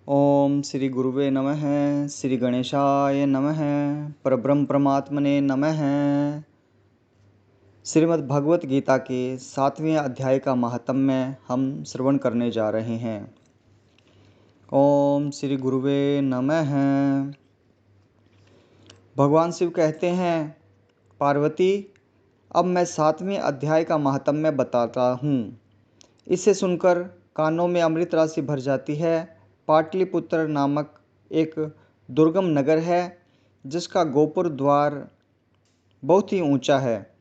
ओम श्री गुरुवे नमः। श्री गणेशाय नमः। परब्रह्म परमात्मने नमः। श्रीमद् भगवत गीता के 7वें अध्याय का महात्म्य हम श्रवण करने जा रहे हैं। ओम श्री गुरुवे नमः। भगवान शिव कहते हैं, पार्वती, अब मैं 7वें अध्याय का महात्म्य बताता हूँ। इसे सुनकर कानों में अमृत राशि भर जाती है। पाटलिपुत्र नामक एक दुर्गम नगर है, जिसका गोपुर द्वार बहुत ही ऊंचा है।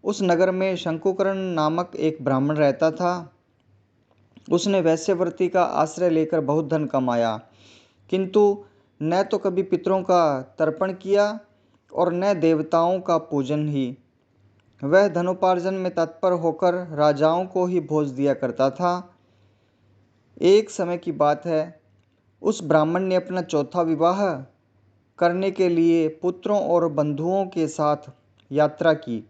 उस नगर में शंकुकरण नामक एक ब्राह्मण रहता था। उसने वैश्यवृत्ति का आश्रय लेकर बहुत धन कमाया, किंतु न तो कभी पितरों का तर्पण किया और न देवताओं का पूजन ही। वह धनोपार्जन में तत्पर होकर राजाओं को ही भोज दिया करता था। एक समय की बात है, उस ब्राह्मण ने अपना चौथा विवाह करने के लिए पुत्रों और बंधुओं के साथ यात्रा की।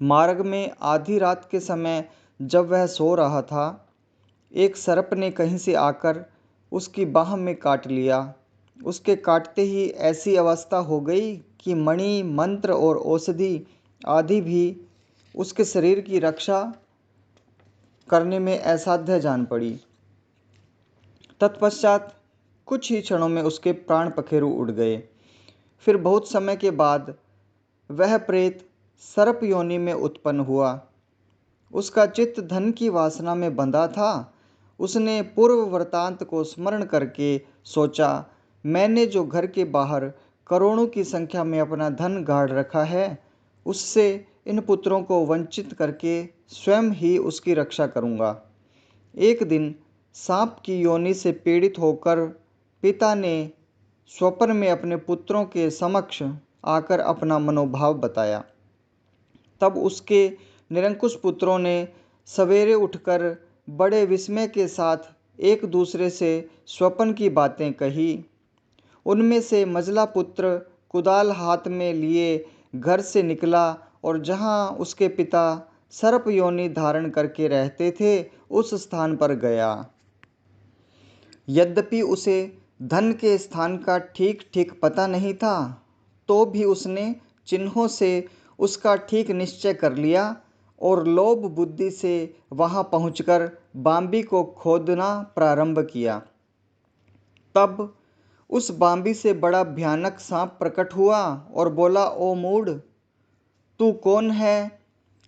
मार्ग में आधी रात के समय जब वह सो रहा था, एक सर्प ने कहीं से आकर उसकी बाह में काट लिया। उसके काटते ही ऐसी अवस्था हो गई कि मणि, मंत्र और औषधि आदि भी उसके शरीर की रक्षा करने में असाध्य जान पड़ी। तत्पश्चात कुछ ही क्षणों में उसके प्राण पखेरु उड़ गए। फिर बहुत समय के बाद वह प्रेत सर्प योनि में उत्पन्न हुआ। उसका चित्त धन की वासना में बंधा था। उसने पूर्व वृतांत को स्मरण करके सोचा, मैंने जो घर के बाहर करोड़ों की संख्या में अपना धन गाड़ रखा है, उससे इन पुत्रों को वंचित करके स्वयं ही उसकी रक्षा करूंगा। एक दिन सांप की योनि से पीड़ित होकर पिता ने स्वप्न में अपने पुत्रों के समक्ष आकर अपना मनोभाव बताया। तब उसके निरंकुश पुत्रों ने सवेरे उठकर बड़े विस्मय के साथ एक दूसरे से स्वप्न की बातें कही। उनमें से मझला पुत्र कुदाल हाथ में लिए घर से निकला और जहाँ उसके पिता सर्प योनि धारण करके रहते थे, उस स्थान पर गया। यद्यपि उसे धन के स्थान का ठीक ठीक पता नहीं था, तो भी उसने चिन्हों से उसका ठीक निश्चय कर लिया और लोभ बुद्धि से वहां पहुंचकर बांबी को खोदना प्रारंभ किया। तब उस बांबी से बड़ा भयानक सांप प्रकट हुआ और बोला, ओ मूढ़, तू कौन है,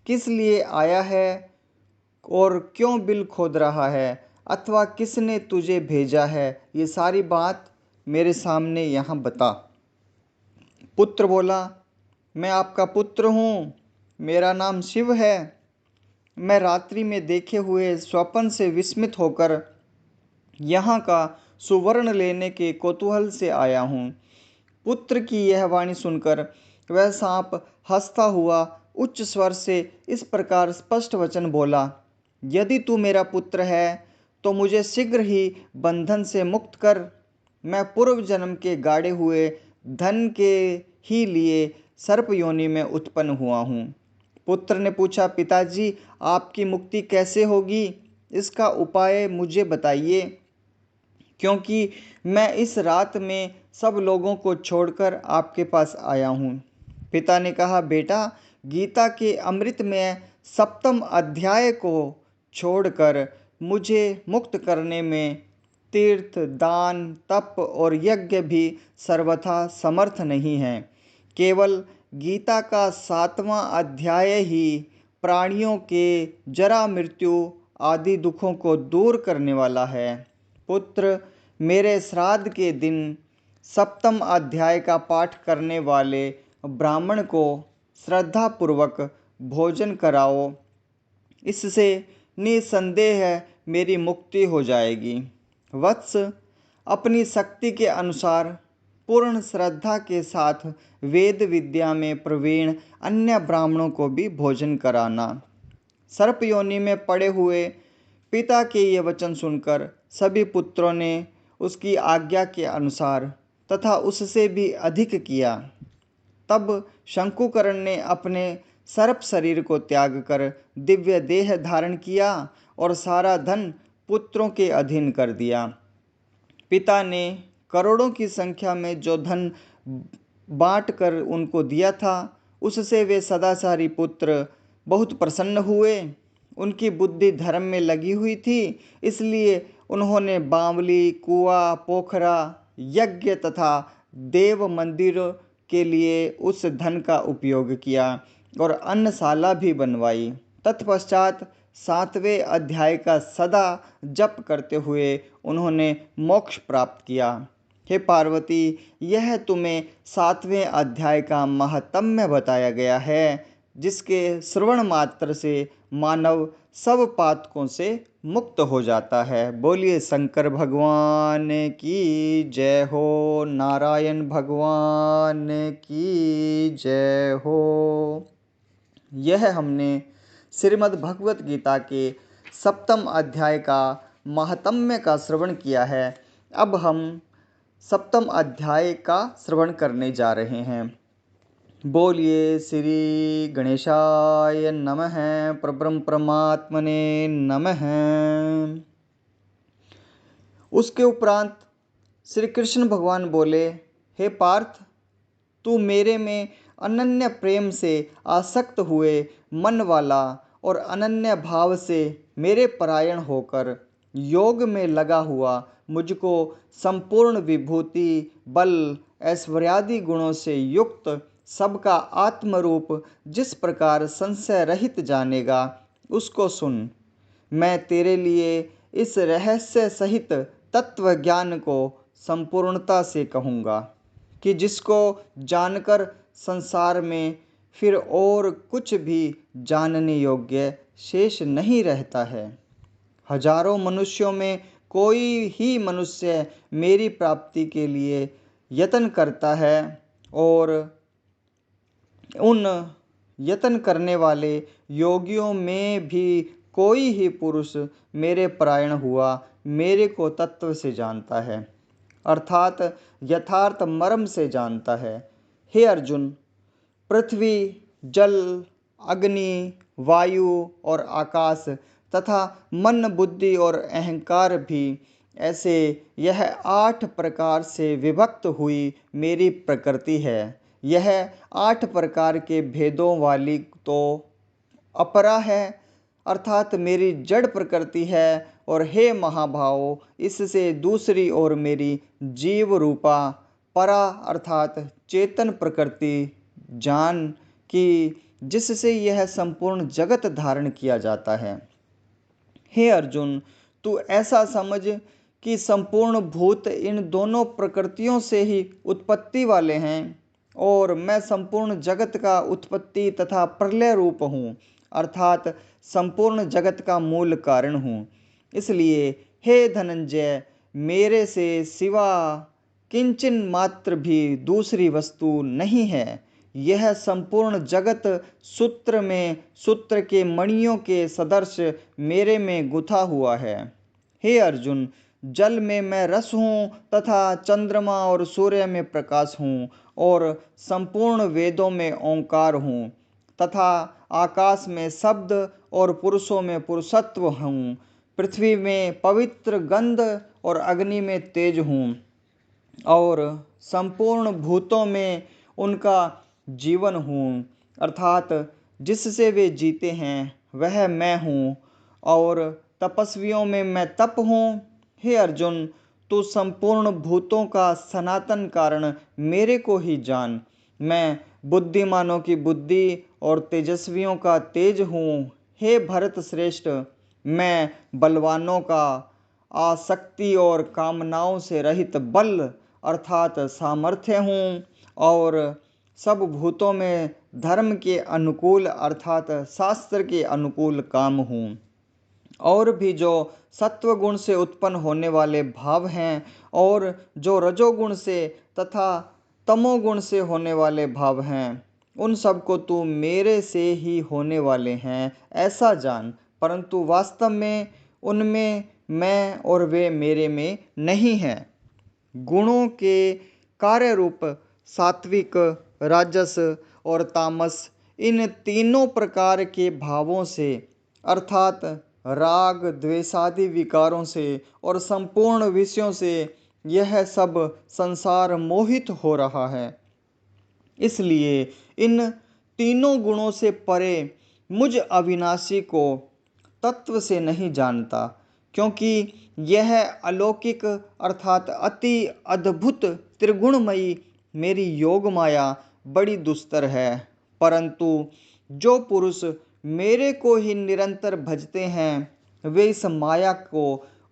किस लिए आया है और क्यों बिल खोद रहा है, अथवा किसने तुझे भेजा है, ये सारी बात मेरे सामने यहाँ बता। पुत्र बोला, मैं आपका पुत्र हूँ, मेरा नाम शिव है। मैं रात्रि में देखे हुए स्वप्न से विस्मित होकर यहाँ का सुवर्ण लेने के कौतूहल से आया हूँ। पुत्र की यह वाणी सुनकर वह सांप हंसता हुआ उच्च स्वर से इस प्रकार स्पष्ट वचन बोला, यदि तू मेरा पुत्र है तो मुझे शीघ्र ही बंधन से मुक्त कर। मैं पूर्व जन्म के गाड़े हुए धन के ही लिए सर्प योनि में उत्पन्न हुआ हूँ। पुत्र ने पूछा, पिताजी, आपकी मुक्ति कैसे होगी, इसका उपाय मुझे बताइए, क्योंकि मैं इस रात में सब लोगों को छोड़कर आपके पास आया हूँ। पिता ने कहा, बेटा, गीता के अमृत में 7वें अध्याय को छोड़कर मुझे मुक्त करने में तीर्थ, दान, तप और यज्ञ भी सर्वथा समर्थ नहीं है। केवल गीता का 7वां अध्याय ही प्राणियों के जरा, मृत्यु आदि दुखों को दूर करने वाला है। पुत्र, मेरे श्राद्ध के दिन 7वें अध्याय का पाठ करने वाले ब्राह्मण को श्रद्धापूर्वक भोजन कराओ। इससे निसंदेह मेरी मुक्ति हो जाएगी। वत्स, अपनी शक्ति के अनुसार पूर्ण श्रद्धा के साथ वेद विद्या में प्रवीण अन्य ब्राह्मणों को भी भोजन कराना। सर्प योनि में पड़े हुए पिता के ये वचन सुनकर सभी पुत्रों ने उसकी आज्ञा के अनुसार तथा उससे भी अधिक किया। तब शंकुकरण ने अपने सर्प शरीर को त्याग कर दिव्य देह धारण किया और सारा धन पुत्रों के अधीन कर दिया। पिता ने करोड़ों की संख्या में जो धन बांट कर उनको दिया था, उससे वे सदाचारी पुत्र बहुत प्रसन्न हुए। उनकी बुद्धि धर्म में लगी हुई थी, इसलिए उन्होंने बावली, कुआं, पोखरा, यज्ञ तथा देव मंदिर के लिए उस धन का उपयोग किया और अन्नशाला भी बनवाई। तत्पश्चात 7वें अध्याय का सदा जप करते हुए उन्होंने मोक्ष प्राप्त किया। हे पार्वती, यह तुम्हें 7वें अध्याय का महात्म्य बताया गया है, जिसके श्रवण मात्र से मानव सब पातकों से मुक्त हो जाता है। बोलिए शंकर भगवान की जय हो, नारायण भगवान की जय हो। यह हमने श्रीमद् भगवत गीता के 7वें अध्याय का महात्म्य का श्रवण किया है। अब हम 7वें अध्याय का श्रवण करने जा रहे हैं। बोलिए श्री गणेशाय नमः, परब्रह्म परमात्मने नमः। उसके उपरांत श्री कृष्ण भगवान बोले, हे पार्थ, तू मेरे में अनन्य प्रेम से आसक्त हुए मन वाला और अनन्य भाव से मेरे परायण होकर योग में लगा हुआ मुझको संपूर्ण विभूति, बल, ऐश्वर्यादि गुणों से युक्त सबका आत्मरूप जिस प्रकार संशय रहित जानेगा, उसको सुन। मैं तेरे लिए इस रहस्य सहित तत्व ज्ञान को संपूर्णता से कहूँगा कि जिसको जानकर संसार में फिर और कुछ भी जानने योग्य शेष नहीं रहता है। हजारों मनुष्यों में कोई ही मनुष्य मेरी प्राप्ति के लिए यत्न करता है, और उन यत्न करने वाले योगियों में भी कोई ही पुरुष मेरे परायण हुआ मेरे को तत्व से जानता है, अर्थात यथार्थ मर्म से जानता है। हे अर्जुन, पृथ्वी, जल, अग्नि, वायु और आकाश तथा मन, बुद्धि और अहंकार भी ऐसे यह 8 प्रकार से विभक्त हुई मेरी प्रकृति है। यह 8 प्रकार के भेदों वाली तो अपरा है, अर्थात मेरी जड़ प्रकृति है। और हे महाभाव, इससे दूसरी ओर मेरी जीव रूपा परा अर्थात चेतन प्रकृति जान कि जिससे यह संपूर्ण जगत धारण किया जाता है। हे अर्जुन, तू ऐसा समझ कि संपूर्ण भूत इन दोनों प्रकृतियों से ही उत्पत्ति वाले हैं, और मैं संपूर्ण जगत का उत्पत्ति तथा प्रलय रूप हूँ, अर्थात संपूर्ण जगत का मूल कारण हूँ। इसलिए हे धनंजय, मेरे से सिवा किंचन मात्र भी दूसरी वस्तु नहीं है। यह संपूर्ण जगत सूत्र में सूत्र के मणियों के सदृश मेरे में गुथा हुआ है। हे अर्जुन, जल में मैं रस हूँ तथा चंद्रमा और सूर्य में प्रकाश हूँ, और संपूर्ण वेदों में ओंकार हूँ, तथा आकाश में शब्द और पुरुषों में पुरुषत्व हूँ। पृथ्वी में पवित्र गंध और अग्नि में तेज हूँ, और संपूर्ण भूतों में उनका जीवन हूँ, अर्थात जिससे वे जीते हैं वह मैं हूँ, और तपस्वियों में मैं तप हूँ। हे अर्जुन, तू संपूर्ण भूतों का सनातन कारण मेरे को ही जान। मैं बुद्धिमानों की बुद्धि और तेजस्वियों का तेज हूँ। हे भरत श्रेष्ठ, मैं बलवानों का आसक्ति और कामनाओं से रहित बल अर्थात सामर्थ्य हूँ, और सब भूतों में धर्म के अनुकूल अर्थात शास्त्र के अनुकूल काम हूँ। और भी जो सत्व गुण से उत्पन्न होने वाले भाव हैं, और जो रजोगुण से तथा तमोगुण से होने वाले भाव हैं, उन सबको तू मेरे से ही होने वाले हैं ऐसा जान, परंतु वास्तव में उनमें मैं और वे मेरे में नहीं हैं। गुणों के कार्य रूप सात्विक, राजस और तामस, इन तीनों प्रकार के भावों से अर्थात राग द्वेषादि विकारों से और संपूर्ण विषयों से यह सब संसार मोहित हो रहा है। इसलिए इन तीनों गुणों से परे मुझ अविनाशी को तत्व से नहीं जानता, क्योंकि यह अलौकिक अर्थात अति अद्भुत त्रिगुणमयी मेरी योग माया बड़ी दुस्तर है। परंतु जो पुरुष मेरे को ही निरंतर भजते हैं वे इस माया को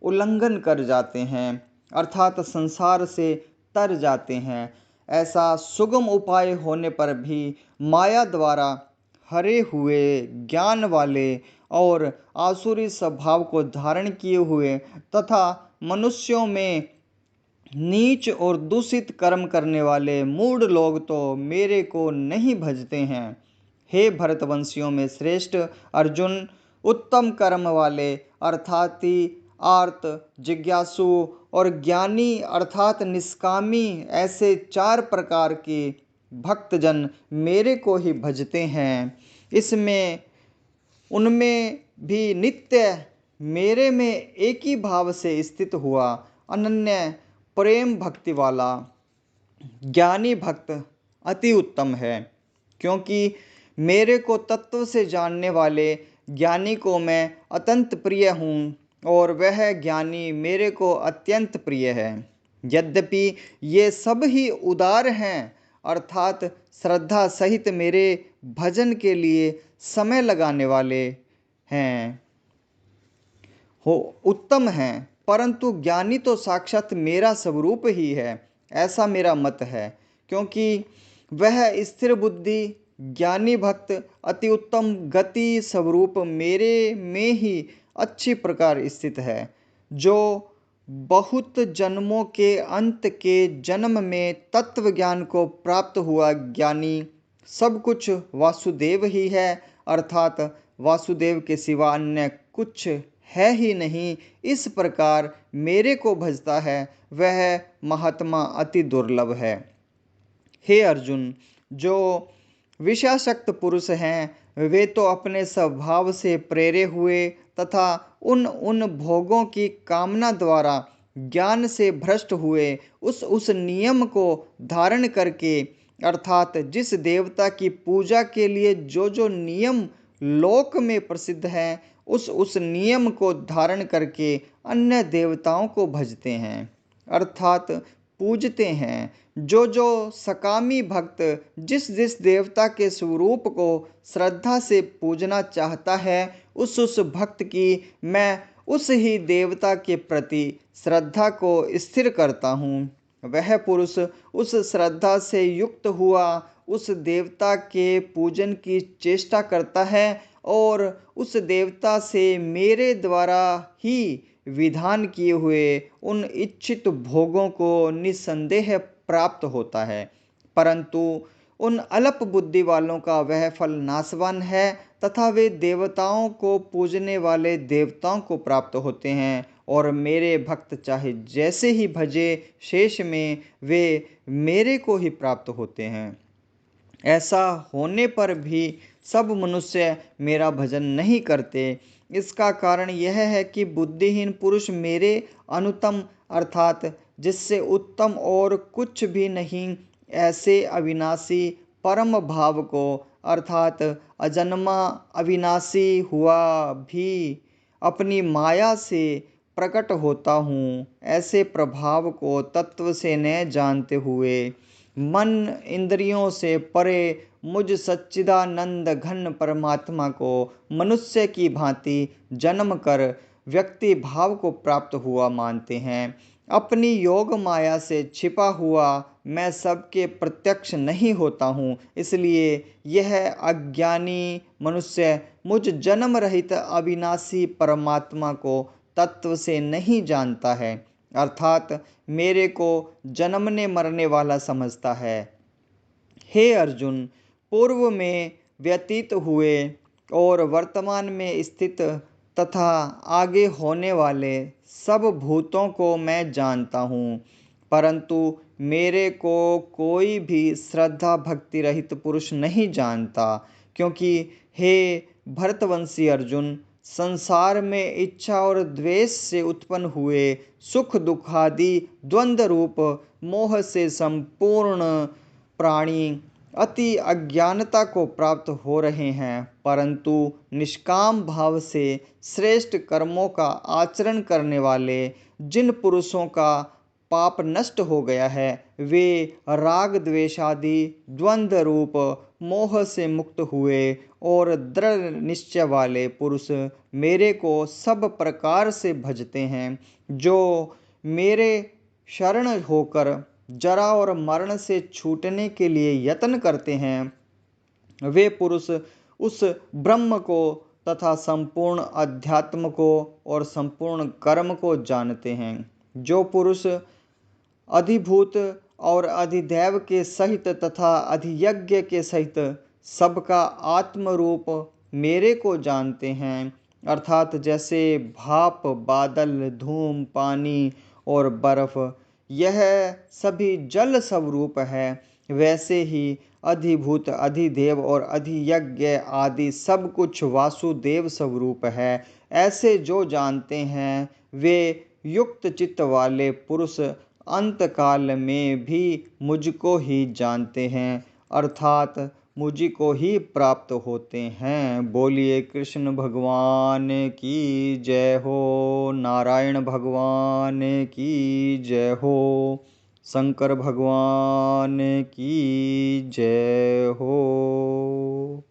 उल्लंघन कर जाते हैं, अर्थात संसार से तर जाते हैं। ऐसा सुगम उपाय होने पर भी माया द्वारा हरे हुए ज्ञान वाले और आसुरी स्वभाव को धारण किए हुए तथा मनुष्यों में नीच और दूषित कर्म करने वाले मूढ़ लोग तो मेरे को नहीं भजते हैं। हे भरतवंशियों में श्रेष्ठ अर्जुन, उत्तम कर्म वाले अर्थात आर्त, जिज्ञासु और ज्ञानी अर्थात निष्कामी, ऐसे 4 प्रकार के भक्तजन मेरे को ही भजते हैं। इसमें उनमें भी नित्य मेरे में एक ही भाव से स्थित हुआ अनन्य प्रेम भक्ति वाला ज्ञानी भक्त अति उत्तम है। क्योंकि मेरे को तत्व से जानने वाले ज्ञानी को मैं अत्यंत प्रिय हूँ और वह ज्ञानी मेरे को अत्यंत प्रिय है। यद्यपि ये सब ही उदार हैं अर्थात श्रद्धा सहित मेरे भजन के लिए समय लगाने वाले हैं, हो उत्तम हैं, परंतु ज्ञानी तो साक्षात मेरा स्वरूप ही है, ऐसा मेरा मत है। क्योंकि वह स्थिर बुद्धि ज्ञानी भक्त अति उत्तम गति स्वरूप मेरे में ही अच्छी प्रकार स्थित है। जो बहुत जन्मों के अंत के जन्म में तत्व ज्ञान को प्राप्त हुआ ज्ञानी सब कुछ वासुदेव ही है, अर्थात वासुदेव के सिवा अन्य कुछ है ही नहीं, इस प्रकार मेरे को भजता है वह महात्मा अति दुर्लभ है। हे अर्जुन, जो विषयासक्त पुरुष हैं वे तो अपने स्वभाव से प्रेरे हुए तथा उन भोगों की कामना द्वारा ज्ञान से भ्रष्ट हुए उस नियम को धारण करके अर्थात जिस देवता की पूजा के लिए जो नियम लोक में प्रसिद्ध है उस नियम को धारण करके अन्य देवताओं को भजते हैं अर्थात पूजते हैं। जो सकामी भक्त जिस देवता के स्वरूप को श्रद्धा से पूजना चाहता है उस भक्त की मैं उस ही देवता के प्रति श्रद्धा को स्थिर करता हूँ। वह पुरुष उस श्रद्धा से युक्त हुआ उस देवता के पूजन की चेष्टा करता है और उस देवता से मेरे द्वारा ही विधान किए हुए उन इच्छित भोगों को निस्संदेह प्राप्त होता है। परंतु उन अल्प बुद्धि वालों का वह फल नाशवान है तथा वे देवताओं को पूजने वाले देवताओं को प्राप्त होते हैं और मेरे भक्त चाहे जैसे ही भजे शेष में वे मेरे को ही प्राप्त होते हैं। ऐसा होने पर भी सब मनुष्य मेरा भजन नहीं करते। इसका कारण यह है कि बुद्धिहीन पुरुष मेरे अनुत्तम अर्थात जिससे उत्तम और कुछ भी नहीं ऐसे अविनाशी परम भाव को अर्थात अजन्मा अविनाशी हुआ भी अपनी माया से प्रकट होता हूँ ऐसे प्रभाव को तत्व से न जानते हुए मन इंद्रियों से परे मुझ सच्चिदानंद घन परमात्मा को मनुष्य की भांति जन्म कर व्यक्ति भाव को प्राप्त हुआ मानते हैं। अपनी योग माया से छिपा हुआ मैं सबके प्रत्यक्ष नहीं होता हूँ, इसलिए यह अज्ञानी मनुष्य मुझ जन्म रहित अविनाशी परमात्मा को तत्व से नहीं जानता है अर्थात मेरे को जन्मने मरने वाला समझता है। हे अर्जुन, पूर्व में व्यतीत हुए और वर्तमान में स्थित तथा आगे होने वाले सब भूतों को मैं जानता हूँ, परंतु मेरे को कोई भी श्रद्धा भक्ति रहित पुरुष नहीं जानता। क्योंकि हे भरतवंशी अर्जुन, संसार में इच्छा और द्वेष से उत्पन्न हुए सुख दुखादि द्वंद्व रूप मोह से संपूर्ण प्राणी अति अज्ञानता को प्राप्त हो रहे हैं, परंतु निष्काम भाव से श्रेष्ठ कर्मों का आचरण करने वाले जिन पुरुषों का पाप नष्ट हो गया है, वे राग द्वेषादि द्वंद्व रूप मोह से मुक्त हुए और दृढ़ निश्चय वाले पुरुष मेरे को सब प्रकार से भजते हैं। जो मेरे शरण होकर जरा और मरण से छूटने के लिए यत्न करते हैं, वे पुरुष उस ब्रह्म को तथा संपूर्ण अध्यात्म को और संपूर्ण कर्म को जानते हैं। जो पुरुष अधिभूत और अधिदैव के सहित तथा अधियज्ञ के सहित सबका आत्म रूप मेरे को जानते हैं, अर्थात जैसे भाप, बादल, धूम, पानी और बर्फ यह सभी जल स्वरूप है, वैसे ही अधिभूत, अधिदेव और अधियज्ञ आदि सब कुछ वासुदेव स्वरूप है। ऐसे जो जानते हैं, वे युक्त चित्त वाले पुरुष अंत काल में भी मुझको ही जानते हैं, अर्थात मुझी को ही प्राप्त होते हैं। बोलिए कृष्ण भगवान की जय हो, नारायण भगवान की जय हो, शंकर भगवान की जय हो।